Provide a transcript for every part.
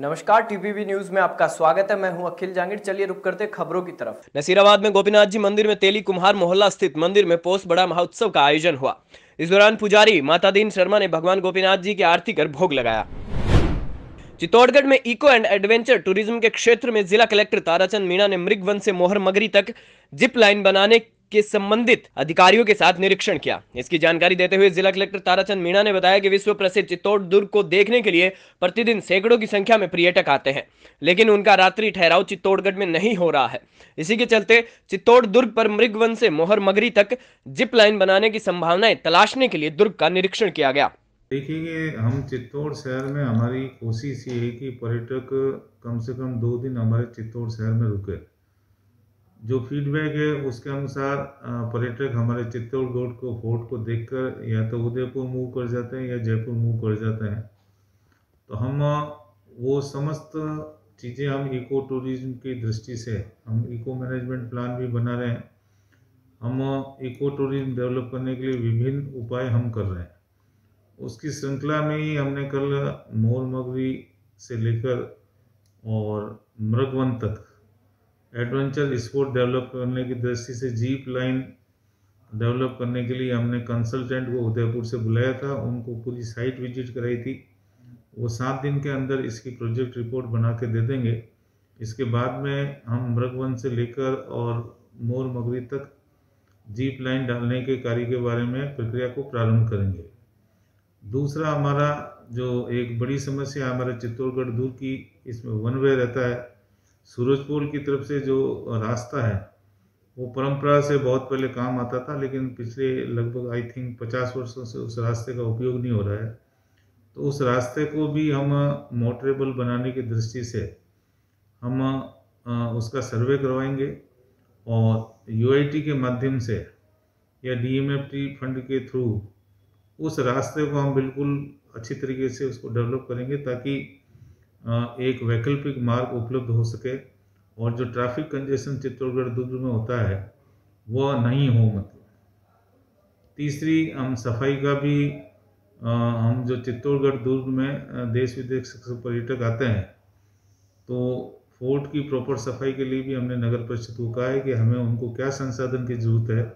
नमस्कार, टीवीवी न्यूज में आपका स्वागत है। मैं हूं अखिल जांगिड़। चलिए रुक करते खबरों की तरफ। नसीराबाद में गोपीनाथ जी मंदिर में तेली कुम्हार मोहल्ला स्थित मंदिर में पोष बड़ा महोत्सव का आयोजन हुआ। इस दौरान पुजारी मातादीन शर्मा ने भगवान गोपीनाथ जी की आरती कर भोग लगाया। चित्तौड़गढ़ में इको एंड एडवेंचर टूरिज्म के क्षेत्र में जिला कलेक्टर ताराचंद मीणा ने मृगवन से मोहर मगरी तक जिप लाइन बनाने के संबंधित अधिकारियों के साथ निरीक्षण किया। इसकी जानकारी देते हुए जिला कलेक्टर ताराचंद मीणा ने बताया कि विश्व प्रसिद्ध चित्तौड़ दुर्ग को देखने के लिए प्रतिदिन सैकड़ों की संख्या में पर्यटक आते हैं, लेकिन उनका रात्रि ठहराव चित्तौड़गढ़ में नहीं हो रहा है। इसी के चलते चित्तौड़ दुर्ग पर मृगवन से मोहर मगरी तक जिप लाइन बनाने की संभावनाएं तलाशने के लिए दुर्ग का निरीक्षण किया गया। देखिए, हम चित्तौड़ शहर में हमारी कोशिश ये है कि पर्यटक कम से कम 2 दिन हमारे चित्तौड़ शहर में रुके। जो फीडबैक है उसके अनुसार पर्यटक हमारे चित्तौड़गढ़ को फोर्ट को देखकर या तो उदयपुर मूव कर जाते हैं या जयपुर मूव कर जाते हैं। तो हम वो समस्त चीज़ें हम इको टूरिज्म की दृष्टि से हम इको मैनेजमेंट प्लान भी बना रहे हैं। हम इको टूरिज्म डेवलप करने के लिए विभिन्न उपाय हम कर रहे हैं। उसकी श्रृंखला में ही हमने कल मोर मगरी से लेकर और मृगवन तक एडवेंचर स्पोर्ट डेवलप करने की दृष्टि से जीप लाइन डेवलप करने के लिए हमने कंसल्टेंट को उदयपुर से बुलाया था। उनको पूरी साइट विजिट कराई थी। वो 7 दिन के अंदर इसकी प्रोजेक्ट रिपोर्ट बना के दे देंगे। इसके बाद में हम मृगवन से लेकर और मोर मगरी तक जीप लाइन डालने के कार्य के बारे में प्रक्रिया को प्रारंभ करेंगे। दूसरा, हमारा जो एक बड़ी समस्या हमारे चित्तौड़गढ़ दूर की, इसमें वन वे रहता है। सूरजपुर की तरफ से जो रास्ता है वो परंपरा से बहुत पहले काम आता था, लेकिन पिछले लगभग आई थिंक 50 वर्षों से उस रास्ते का उपयोग नहीं हो रहा है। तो उस रास्ते को भी हम मोटरेबल बनाने की दृष्टि से हम उसका सर्वे करवाएंगे और यूआईटी के माध्यम से या डीएमएफटी फंड के थ्रू उस रास्ते को हम बिल्कुल अच्छी तरीके से उसको डेवलप करेंगे ताकि एक वैकल्पिक मार्ग उपलब्ध हो सके और जो ट्रैफिक कंजेशन चित्तौड़गढ़ दुर्ग में होता है वह नहीं हो। मतलब तीसरी, हम सफाई का भी हम जो चित्तौड़गढ़ दुर्ग में देश विदेश से पर्यटक आते हैं, तो फोर्ट की प्रॉपर सफाई के लिए भी हमने नगर परिषद को कहा है कि हमें उनको क्या संसाधन की जरूरत है।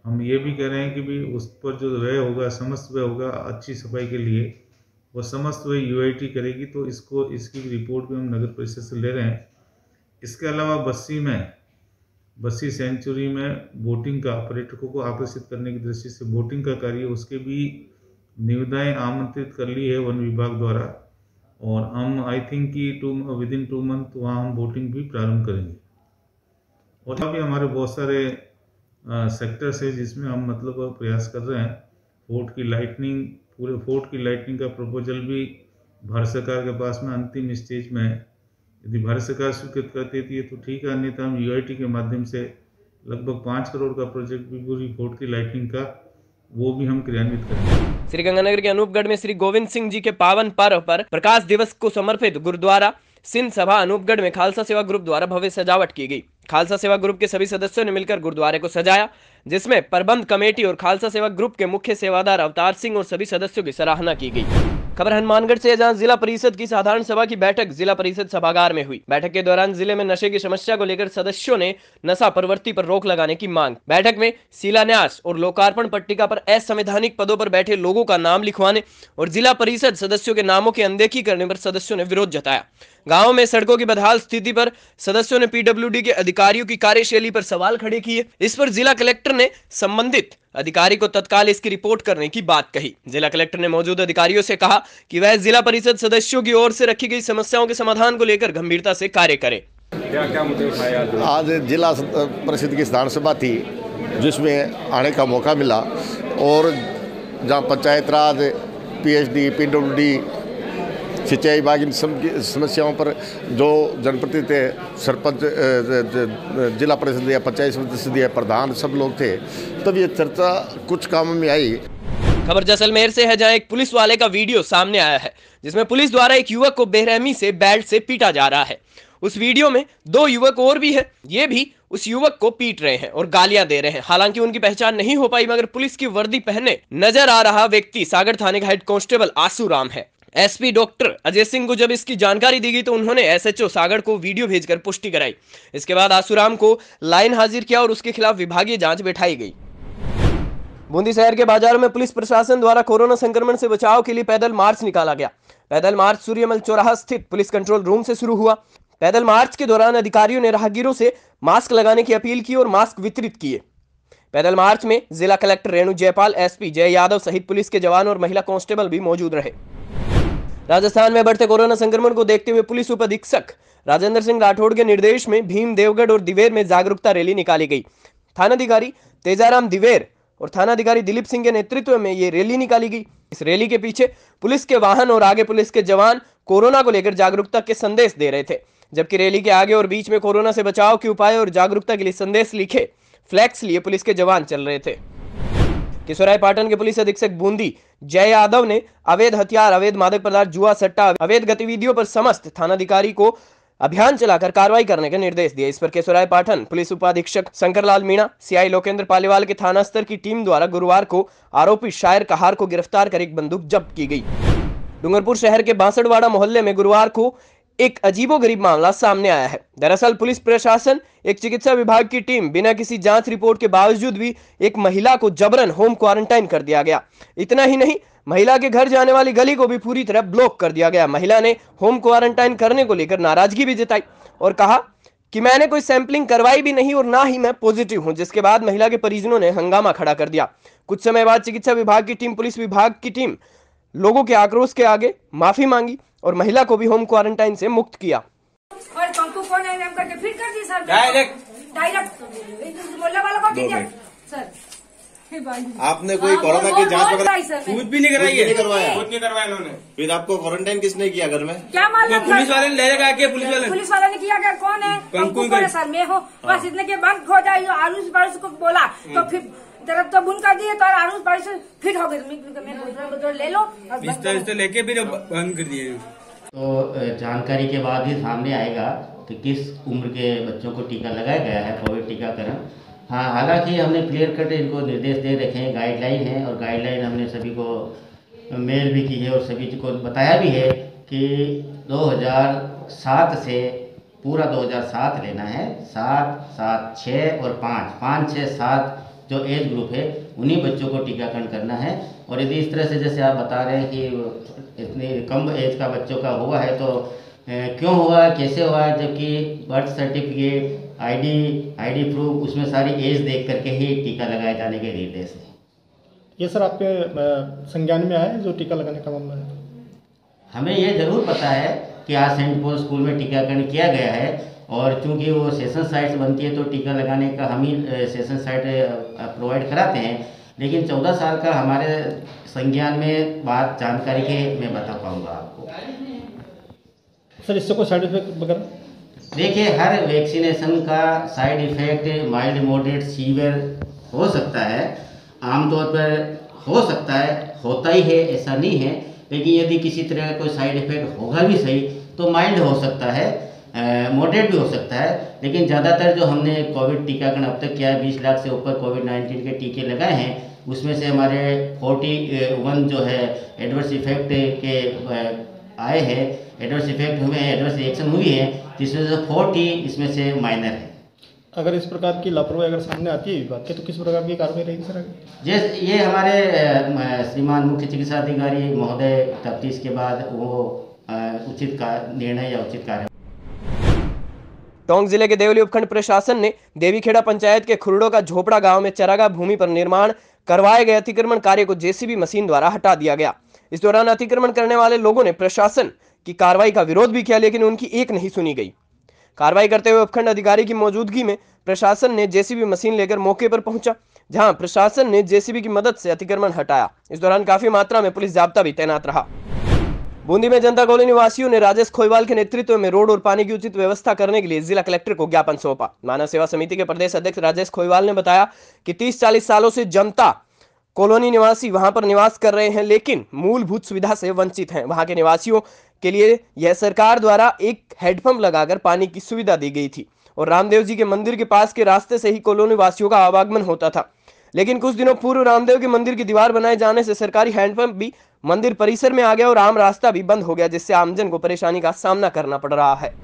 हम ये भी कह रहे हैं कि भी उस पर जो व्यय होगा, समस्त व्यय होगा अच्छी सफाई के लिए, वो समस्त व्यय यूआईटी करेगी। तो इसकी रिपोर्ट भी हम नगर परिषद से ले रहे हैं। इसके अलावा बस्सी सेंचुरी में बोटिंग का, पर्यटकों को आकर्षित करने की दृष्टि से बोटिंग का कार्य, उसके भी निविदाएं आमंत्रित कर ली है वन विभाग द्वारा और हम आई थिंक कि विदिन 2 मंथ वहाँ हम बोटिंग भी प्रारंभ करेंगे। और अभी हमारे बहुत सारे सेक्टर्स है जिसमें हम मतलब प्रयास कर रहे हैं। फोर्ट की लाइटनिंग, पूरे फोर्ट की लाइटनिंग का प्रपोजल भी भारत सरकार के पास में अंतिम स्टेज में है। यदि भारत सरकार स्वीकृत कर देती है तो ठीक है, अन्यथा हम यूआईटी के माध्यम से लगभग 5 करोड़ का प्रोजेक्ट भी पूरी फोर्ट की लाइटनिंग का वो भी हम क्रियान्वित करेंगे। श्रीगंगानगर के अनूपगढ़ में श्री गोविंद सिंह जी के पावन पर्व पर प्रकाश दिवस को समर्पित गुरुद्वारा सिंध सभा अनूपगढ़ में खालसा सेवा ग्रुप द्वारा भव्य सजावट की गई। खालसा सेवा ग्रुप के सभी सदस्यों ने मिलकर गुरुद्वारे को सजाया, जिसमें प्रबंध कमेटी और खालसा सेवा ग्रुप के मुख्य सेवादार अवतार सिंह और सभी सदस्यों की सराहना की गई। खबर हनुमानगढ़ से, जहां जिला परिषद की साधारण सभा की बैठक जिला परिषद सभागार में हुई। बैठक के दौरान जिले में नशे की समस्या को लेकर सदस्यों ने नशा प्रवृत्ति पर रोक लगाने की मांग। बैठक में शिलान्यास और लोकार्पण पट्टिका पर असंवैधानिक पदों पर बैठे लोगों का नाम लिखवाने और जिला परिषद सदस्यों के नामों की अनदेखी करने पर सदस्यों ने विरोध जताया। गांव में सड़कों की बदहाल स्थिति पर सदस्यों ने पीडब्ल्यूडी के अधिकारियों की कार्यशैली पर सवाल खड़े किए। इस पर जिला कलेक्टर ने संबंधित अधिकारी को तत्काल इसकी रिपोर्ट करने की बात कही। जिला कलेक्टर ने मौजूद अधिकारियों से कहा कि वह जिला परिषद सदस्यों की ओर से रखी गई समस्याओं के समाधान को लेकर गंभीरता से कार्य करें। क्या मुद्दे उठाए आज जिला परिषद की साधारण सभा थी, जिसमें आने का मौका मिला और जहाँ पंचायत राज, पीएचडी, पीडब्ल्यूडी, सिंचाई विभाग, इन सब समस्याओं पर जो जनप्रतिनिधि थे, सरपंच, जिला परिषद या पंचायत समिति या प्रधान, सब लोग थे, तब ये चर्चा कुछ कामों में आई। खबर जैसलमेर से है, जहां एक पुलिस वाले का वीडियो सामने आया है, जिसमें पुलिस द्वारा एक युवक को बेरहमी से बेल्ट से पीटा जा रहा है। उस वीडियो में 2 युवक और भी हैं, ये भी उस युवक को पीट रहे हैं और गालियां दे रहे हैं। हालांकि उनकी पहचान नहीं हो पाई, मगर पुलिस की वर्दी पहने नजर आ रहा व्यक्ति सागर थाने का हेड कांस्टेबल आसू राम है। एसपी डॉक्टर अजय सिंह को जब इसकी जानकारी दी गई तो उन्होंने एसएचओ सागर को वीडियो भेजकर पुष्टि कराई। इसके बाद आसूराम को लाइन हाजिर किया और उसके खिलाफ विभागीय जांच बैठाई गई। बूंदी शहर के बाजारों में पुलिस प्रशासन द्वारा कोरोना संक्रमण से बचाव के लिए पैदल मार्च निकाला गया। पैदल मार्च सूर्यमल चौराहा स्थित पुलिस कंट्रोल रूम से शुरू हुआ। पैदल मार्च के दौरान अधिकारियों ने राहगीरों से मास्क लगाने की अपील की और मास्क वितरित किए। पैदल मार्च में जिला कलेक्टर रेणु जयपाल, एसपी जय यादव सहित पुलिस के जवान और महिला कांस्टेबल भी मौजूद रहे। राजस्थान में बढ़ते कोरोना संक्रमण को देखते हुए पुलिस उप अधीक्षक राजेंद्र सिंह राठौड़ के निर्देश में भीम, देवगढ़ और दिवेर में जागरूकता रैली निकाली गई। थानाधिकारी तेजाराम दिवेर और थानाधिकारी दिलीप सिंह के नेतृत्व में ये रैली निकाली गई। इस रैली के पीछे पुलिस के वाहन और आगे पुलिस के जवान कोरोना को लेकर जागरूकता के संदेश दे रहे थे, जबकि रैली के आगे और बीच में कोरोना से बचाव के उपाय और जागरूकता के लिए संदेश लिखे फ्लैक्स लिए पुलिस के जवान चल रहे थे। किशोराय पाटन के पुलिस अधीक्षक बूंदी जय यादव ने अवैध हथियार, अवैध मादक पदार्थ, जुआ सट्टा, अवैध गतिविधियों पर समस्त थानाधिकारी को अभियान चलाकर कार्रवाई करने के निर्देश दिए। इस पर केशोराय पाटन पुलिस उपाधीक्षक शंकरलाल मीणा, सीआई लोकेंद्र पालीवाल के थाना स्तर की टीम द्वारा गुरुवार को आरोपी शायर कहार को गिरफ्तार कर एक बंदूक जब्त की गई। डूंगरपुर शहर के बांसड़वाड़ा मोहल्ले में गुरुवार को एक अजीबोगरीब मामला सामने आया है। दरअसल पुलिस प्रशासन, एक चिकित्सा विभाग की टीम बिना किसी जांच रिपोर्ट के बावजूद भी एक महिला को जबरन होम क्वारंटाइन कर दिया गया। इतना ही नहीं, महिला के घर जाने वाली गली को भी पूरी तरह ब्लॉक कर दिया गया। महिला ने होम क्वारंटाइन करने को लेकर नाराजगी भी जताई और कहा कि मैंने कोई सैंपलिंग करवाई भी नहीं और ना ही मैं पॉजिटिव हूं, जिसके बाद महिला के परिजनों ने हंगामा खड़ा कर दिया। कुछ समय बाद चिकित्सा विभाग की टीम, पुलिस विभाग की टीम लोगों के आक्रोश के आगे माफी मांगी और महिला को भी होम क्वारंटाइन से मुक्त किया। और तुमको कौन है नाम करके फिर कर दी सर, डायरेक्ट मोहल्ला वालों को दीजिए सर। आपने कोई कोरोना की जांच वगैरह कुछ भी नहीं कराई है? कुछ नहीं करवाया इन्होंने। फिर आपको क्वारंटाइन किसने किया घर में? क्या मालूम, पुलिस वाले ने ले जाकर किया, पुलिस वाले ने किया क्या? कौन है? कौन है सर? मैं हूँ बस। इतने के बंद हो जाए, आरुष बारुष को बोला तो फिर तरफ तो बुन कर दिए तो आरुष बारुष फिर हो गए, ले लो बिस्तर लेके फिर बंद कर दिए। तो जानकारी के बाद ही सामने आएगा कि किस उम्र के बच्चों को टीका लगाया गया है, कोविड टीकाकरण। हाँ, हालांकि हमने क्लियर कट इनको निर्देश दे रखे हैं, गाइडलाइन है और गाइडलाइन हमने सभी को मेल भी की है और सभी को बताया भी है कि 2007 से पूरा 2007 लेना है। 7, 7, 6 और 5, 6, 7 जो एज ग्रुप है उन्हीं बच्चों को टीकाकरण करना है। और यदि इस तरह से जैसे आप बता रहे हैं कि इतनी कम एज का बच्चों का हुआ है तो क्यों हुआ, कैसे हुआ, जबकि बर्थ सर्टिफिकेट, आईडी प्रूफ, उसमें सारी एज देख करके ही टीका लगाए जाने के निर्देश हैं। ये सर आपके संज्ञान में आया है जो टीका लगाने का मामला है? हमें ये ज़रूर पता है कि आज सेंट पॉल स्कूल में टीकाकरण किया गया है और चूंकि वो सेशन साइट्स बनती है तो टीका लगाने का हम ही सेशन साइट प्रोवाइड कराते हैं। लेकिन 14 साल का हमारे संज्ञान में बात जानकारी के मैं बता पाऊँगा आपको। सर इससे कोई साइड इफेक्ट वगैरह? देखिए, हर वैक्सीनेशन का side effect mild, moderate, severe हो सकता है। आमतौर पर हो सकता है, होता ही है, ऐसा नहीं है। लेकिन यदि किसी तरह का कोई साइड इफेक्ट होगा भी सही तो माइल्ड हो सकता है, मॉडरेट भी हो सकता है। लेकिन ज़्यादातर जो हमने कोविड टीकाकरण अब तक किया है, 20 लाख से ऊपर कोविड-19 के टीके लगाए हैं, उसमें से हमारे 41 जो है एडवर्स इफेक्ट के आए हैं, एडवर्स इफेक्ट हुए हैं, एडवर्स रिएक्शन हुई है, जिसमें से 40 इसमें से माइनर है। अगर इस प्रकार की लापरवाही अगर सामने आती है विभाग के तो किस प्रकार की कार्रवाई रहेगी सर आगे? जैसे ये हमारे श्रीमान मुख्य चिकित्सा अधिकारी महोदय तफ्तीश के बाद वो उचित निर्णय या उचित कार्य। टोंक जिले के देवली उपखंड प्रशासन ने देवीखेड़ा पंचायत के खुरडो का झोपड़ा गांव में चरागाह भूमि पर निर्माण करवाए गए अतिक्रमण कार्य को जेसीबी मशीन द्वारा हटा दिया गया। इस दौरान अतिक्रमण करने वाले लोगों ने प्रशासन की कार्रवाई का विरोध भी किया, लेकिन उनकी एक नहीं सुनी गई। कार्रवाई करते हुए उपखंड अधिकारी की मौजूदगी में प्रशासन ने जेसीबी मशीन लेकर मौके पर पहुंचा, जहां प्रशासन ने जेसीबी की मदद से अतिक्रमण हटाया। इस दौरान काफी मात्रा में पुलिस जाब्ता भी तैनात रहा। बूंदी में जनता कॉलोनी निवासियों ने राजेश खोईवाल के नेतृत्व में रोड और पानी की उचित व्यवस्था करने के लिए जिला कलेक्टर को ज्ञापन सौंपा। मानव सेवा समिति के प्रदेश अध्यक्ष राजेश खोईवाल ने बताया कि 30-40 सालों से जनता कॉलोनी निवासी वहां पर निवास कर रहे हैं, लेकिन मूलभूत सुविधा से वंचित हैं। वहां के निवासियों के लिए यह सरकार द्वारा एक हैंडपंप लगाकर पानी की सुविधा दी गई थी और रामदेव जी के मंदिर के पास के रास्ते से ही कॉलोनी वासियों का आवागमन होता था। लेकिन कुछ दिनों पूर्व रामदेव के मंदिर की दीवार बनाए जाने से सरकारी हैंडपंप भी मंदिर परिसर में आ गया और आम रास्ता भी बंद हो गया, जिससे आमजन को परेशानी का सामना करना पड़ रहा है।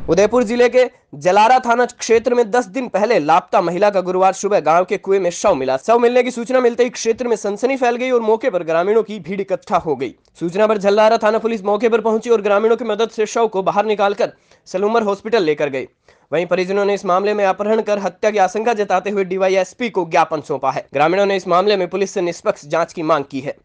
उदयपुर जिले के जलारा थाना क्षेत्र में 10 दिन पहले लापता महिला का गुरुवार सुबह गांव के कुएं में शव मिला। शव मिलने की सूचना मिलते ही क्षेत्र में सनसनी फैल गई और मौके पर ग्रामीणों की भीड़ इकट्ठा हो गई। सूचना पर जलारा थाना पुलिस मौके पर पहुंची और ग्रामीणों की मदद से शव को बाहर निकालकर सलूमर हॉस्पिटल लेकर गई। वहीं परिजनों ने इस मामले में अपहरण कर हत्या की आशंका जताते हुए डीवाईएसपी को ज्ञापन सौंपा है। ग्रामीणों ने इस मामले में पुलिस से निष्पक्ष जांच की मांग की है।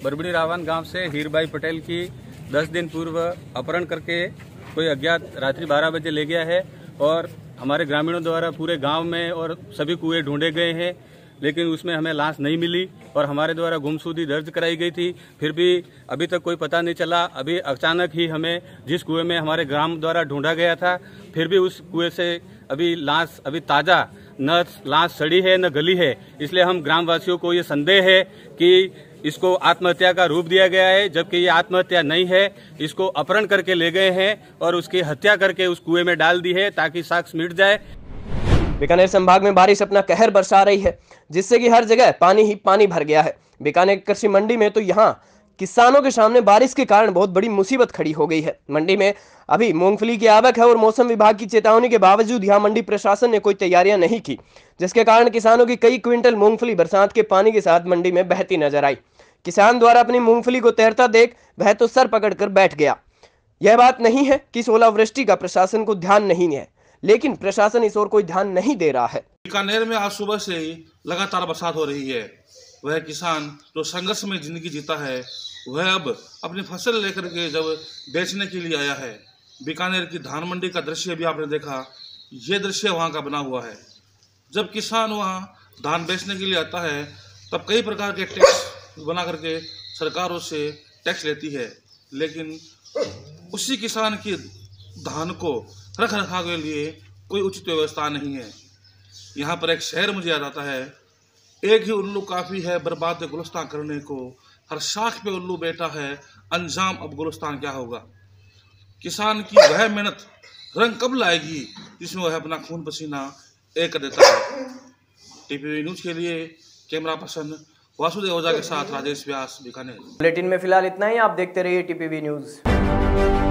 बरबड़ी रावण गांव से हीरबाई पटेल की 10 दिन पूर्व अपहरण करके कोई अज्ञात रात्रि 12 बजे ले गया है और हमारे ग्रामीणों द्वारा पूरे गांव में और सभी कुएं ढूंढे गए हैं, लेकिन उसमें हमें लाश नहीं मिली और हमारे द्वारा गुमशुदगी दर्ज कराई गई थी, फिर भी अभी तक कोई पता नहीं चला। अभी अचानक ही हमें जिस कुएं में हमारे ग्राम द्वारा ढूंढा गया था, फिर भी उस कुएं से अभी लाश अभी ताज़ा, न लाश सड़ी है न गली है, इसलिए हम ग्रामवासियों को ये संदेह है कि इसको आत्महत्या का रूप दिया गया है, जबकि ये आत्महत्या नहीं है। इसको अपहरण करके ले गए हैं और उसकी हत्या करके उस कुएं में डाल दी है ताकि साक्ष्य मिट जाए। बीकानेर संभाग में बारिश अपना कहर बरसा रही है, जिससे कि हर जगह पानी ही पानी भर गया है। बीकानेर कृषि मंडी में तो यहाँ किसानों के सामने बारिश के कारण बहुत बड़ी मुसीबत खड़ी हो गई है। मंडी में अभी मूंगफली की आवक है और मौसम विभाग की चेतावनी के बावजूद यहाँ मंडी प्रशासन ने कोई तैयारियां नहीं की, जिसके कारण किसानों की कई क्विंटल मूंगफली बरसात के पानी के साथ मंडी में बहती नजर आई। किसान द्वारा अपनी मूंगफली को तैरता देख वह तो सर पकड़कर बैठ गया। यह बात नहीं है कि ओलावृष्टि का प्रशासन को ध्यान नहीं है, लेकिन प्रशासन इस ओर कोई ध्यान नहीं दे रहा है। बीकानेर में आज सुबह से ही लगातार बरसात हो रही है। वह किसान जो संघर्ष में जिंदगी जीता है, वह अब अपनी फसल लेकर के जब बेचने के लिए आया है। बीकानेर की धान मंडी का दृश्य भी आपने देखा, ये दृश्य वहाँ का बना हुआ है। जब किसान वहाँ धान बेचने के लिए आता है, तब कई प्रकार के टैक्स बना करके सरकार उससे टैक्स लेती है, लेकिन उसी किसान की धान को रख रखाव के लिए कोई उचित व्यवस्था नहीं है। यहाँ पर एक शहर मुझे याद आता है, एक ही उल्लू काफ़ी है बर्बाद गुलिस्तान करने को, हर शाख पे उल्लू बैठा है, अंजाम अब गुलिस्तान क्या होगा। किसान की वह मेहनत रंग कब लाएगी जिसमें वह अपना खून पसीना एक कर देता है। टीपीवी न्यूज़ के लिए कैमरा पर्सन वासुदेव ओझा के साथ राजेश व्यास, बीकानेर। बुलेटिन में फिलहाल इतना ही। आप देखते रहिए टीपीवी न्यूज़।